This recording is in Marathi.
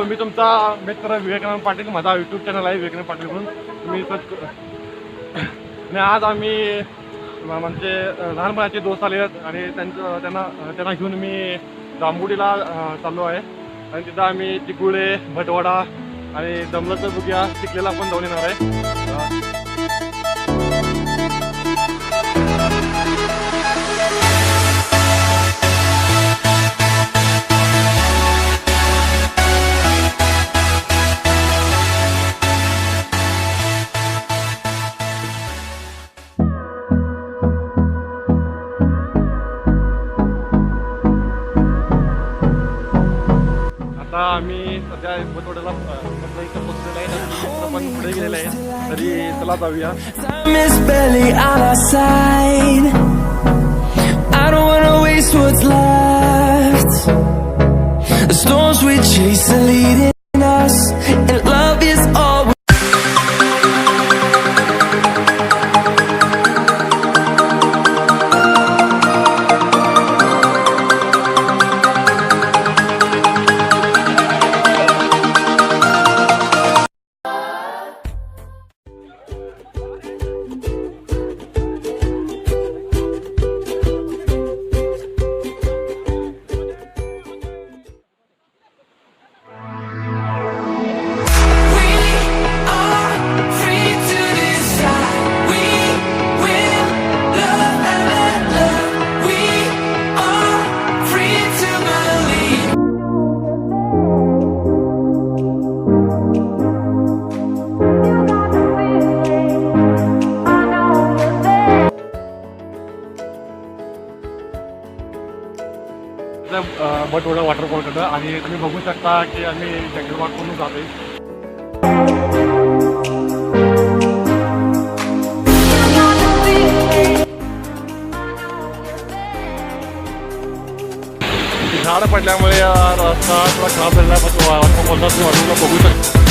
मी तुमचा मित्र विवेकानंद पाटील, माझा यूट्यूब चॅनल आहे विवेकानंद पाटील म्हणून, तुम्ही सर्च आणि आज आम्ही म्हणजे लहानपणाचे दोस्त आले आहेत आणि त्यांना घेऊन मी जांभुडीला चाललो आहे आणि तिथं आम्ही चिखुळे भटवाडा आणि जमलं तर बघूया चिखलेला पण जाऊन येणार आहे. आता आम्ही सध्या भटवाड्याला इथं पोहोचलेलं आहे, पण पुढे गेलेलं आहे, तरी चला जाऊया. भटवाडा वॉटरफॉलकडं आणि तुम्ही बघू शकता की आम्ही जंगल वॉक करून जातोय. झाड पडल्यामुळे रस्ता थोडा खराब झालेला आहे, पण वॉटरफॉलचा तुम्ही बघू शकता.